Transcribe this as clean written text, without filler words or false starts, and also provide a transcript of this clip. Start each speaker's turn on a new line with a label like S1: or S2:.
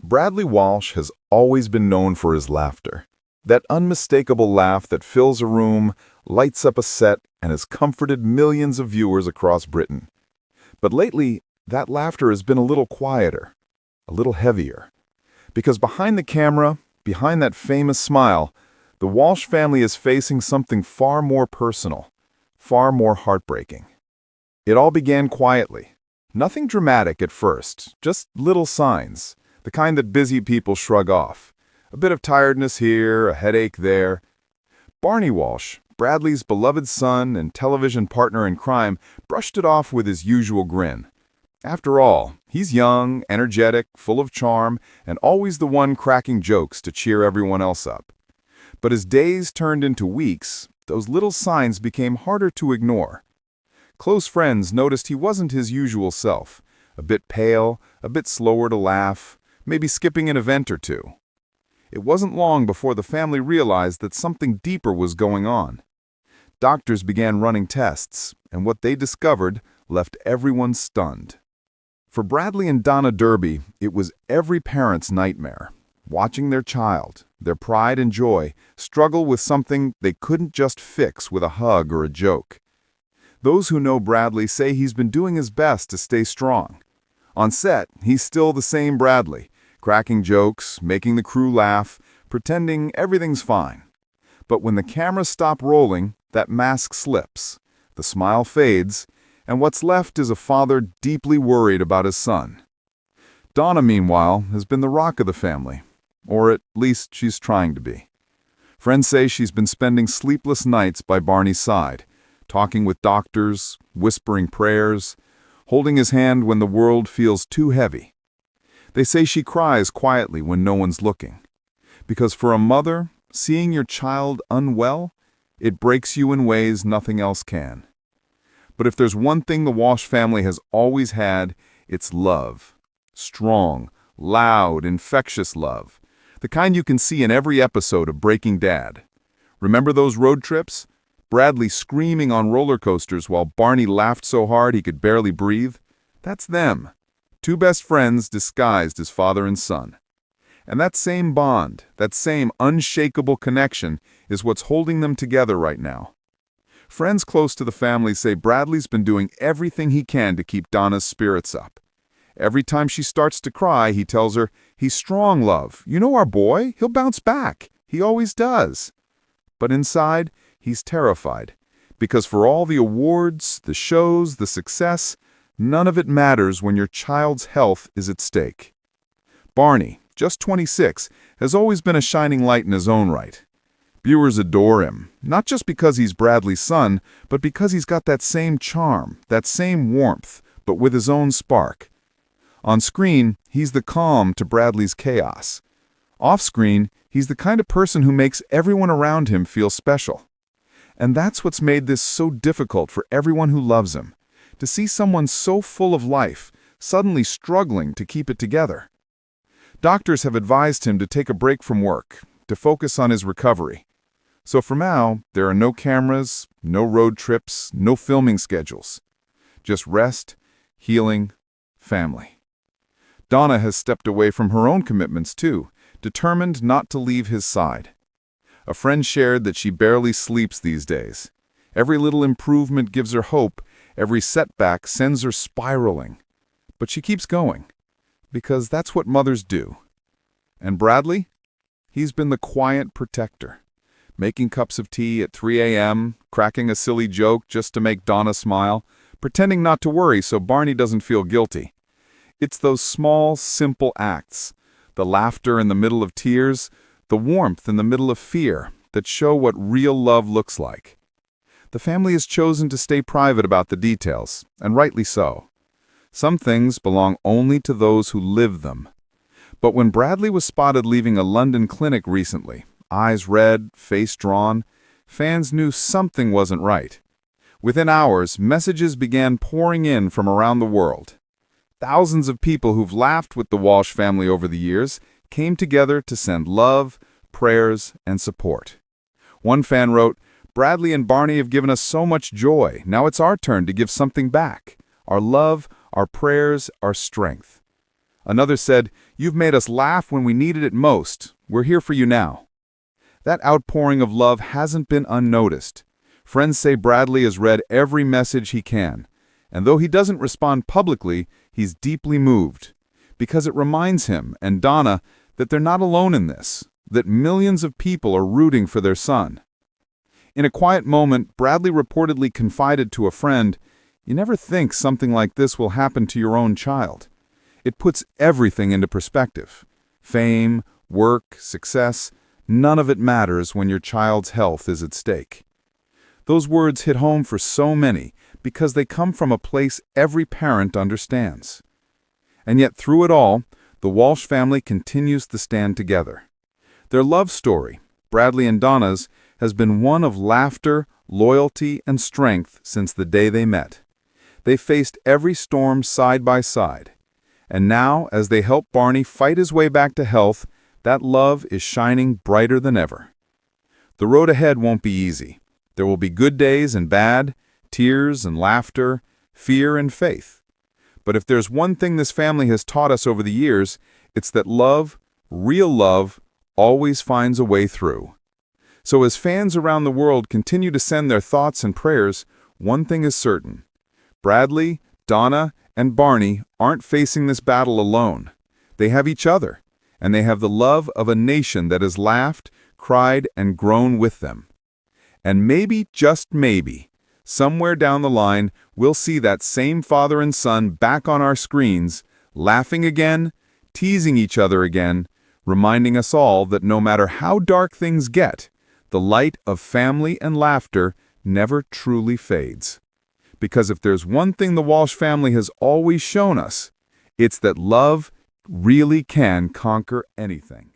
S1: Bradley Walsh has always been known for his laughter. That unmistakable laugh that fills a room, lights up a set, and has comforted millions of viewers across Britain. But lately, that laughter has been a little quieter, a little heavier. Because behind the camera, behind that famous smile, the Walsh family is facing something far more personal, far more heartbreaking. It all began quietly. Nothing dramatic at first, just little signs, the kind that busy people shrug off. A bit of tiredness here, a headache there. Barney Walsh, Bradley's beloved son and television partner in crime, brushed it off with his usual grin. After all, he's young, energetic, full of charm, and always the one cracking jokes to cheer everyone else up. But as days turned into weeks, those little signs became harder to ignore. Close friends noticed he wasn't his usual self, a bit pale, a bit slower to laugh, maybe skipping an event or two. It wasn't long before the family realized that something deeper was going on. Doctors began running tests, and what they discovered left everyone stunned. For Bradley and Donna Derby, it was every parent's nightmare, watching their child, their pride and joy, struggle with something they couldn't just fix with a hug or a joke. Those who know Bradley say he's been doing his best to stay strong. On set, he's still the same Bradley, cracking jokes, making the crew laugh, pretending everything's fine. But when the cameras stop rolling, that mask slips, the smile fades, and what's left is a father deeply worried about his son. Donna, meanwhile, has been the rock of the family, or at least she's trying to be. Friends say she's been spending sleepless nights by Barney's side, talking with doctors, whispering prayers, holding his hand when the world feels too heavy. They say she cries quietly when no one's looking. Because for a mother, seeing your child unwell, it breaks you in ways nothing else can. But if there's one thing the Walsh family has always had, it's love. Strong, loud, infectious love. The kind you can see in every episode of Breaking Dad. Remember those road trips? Bradley screaming on roller coasters while Barney laughed so hard he could barely breathe? That's them. Two best friends disguised as father and son. And that same bond, that same unshakable connection, is what's holding them together right now. Friends close to the family say Bradley's been doing everything he can to keep Donna's spirits up. Every time she starts to cry, he tells her, "He's strong, love. You know our boy? He'll bounce back. He always does." But inside, he's terrified, because for all the awards, the shows, the success, none of it matters when your child's health is at stake. Barney, just 26, has always been a shining light in his own right. Viewers adore him, not just because he's Bradley's son, but because he's got that same charm, that same warmth, but with his own spark. On screen, he's the calm to Bradley's chaos. Off-screen, he's the kind of person who makes everyone around him feel special. And that's what's made this so difficult for everyone who loves him, to see someone so full of life, suddenly struggling to keep it together. Doctors have advised him to take a break from work, to focus on his recovery. So for now, there are no cameras, no road trips, no filming schedules. Just rest, healing, family. Donna has stepped away from her own commitments too, determined not to leave his side. A friend shared that she barely sleeps these days. Every little improvement gives her hope, every setback sends her spiraling. But she keeps going, because that's what mothers do. And Bradley? He's been the quiet protector, making cups of tea at 3 a.m., cracking a silly joke just to make Donna smile, pretending not to worry so Barney doesn't feel guilty. It's those small, simple acts, the laughter in the middle of tears, the warmth in the middle of fear, that show what real love looks like. The family has chosen to stay private about the details, and rightly so. Some things belong only to those who live them. But when Bradley was spotted leaving a London clinic recently, eyes red, face drawn, fans knew something wasn't right. Within hours, messages began pouring in from around the world. Thousands of people who've laughed with the Walsh family over the years came together to send love, prayers, and support. One fan wrote, "Bradley and Barney have given us so much joy. Now it's our turn to give something back. Our love, our prayers, our strength." Another said, "You've made us laugh when we needed it most. We're here for you now." That outpouring of love hasn't been unnoticed. Friends say Bradley has read every message he can, and though he doesn't respond publicly, he's deeply moved, because it reminds him and Donna that they're not alone in this, that millions of people are rooting for their son. In a quiet moment, Bradley reportedly confided to a friend, "You never think something like this will happen to your own child." It puts everything into perspective. Fame, work, success, none of it matters when your child's health is at stake. Those words hit home for so many because they come from a place every parent understands. And yet through it all, the Walsh family continues to stand together. Their love story, Bradley and Donna's, has been one of laughter, loyalty, and strength since the day they met. They faced every storm side by side. And now, as they help Barney fight his way back to health, that love is shining brighter than ever. The road ahead won't be easy. There will be good days and bad, tears and laughter, fear and faith. But if there's one thing this family has taught us over the years, it's that love, real love, always finds a way through. So as fans around the world continue to send their thoughts and prayers, one thing is certain. Bradley, Donna, and Barney aren't facing this battle alone. They have each other, and they have the love of a nation that has laughed, cried, and grown with them. And maybe, just maybe, somewhere down the line, we'll see that same father and son back on our screens, laughing again, teasing each other again, reminding us all that no matter how dark things get, the light of family and laughter never truly fades. Because if there's one thing the Walsh family has always shown us, it's that love really can conquer anything.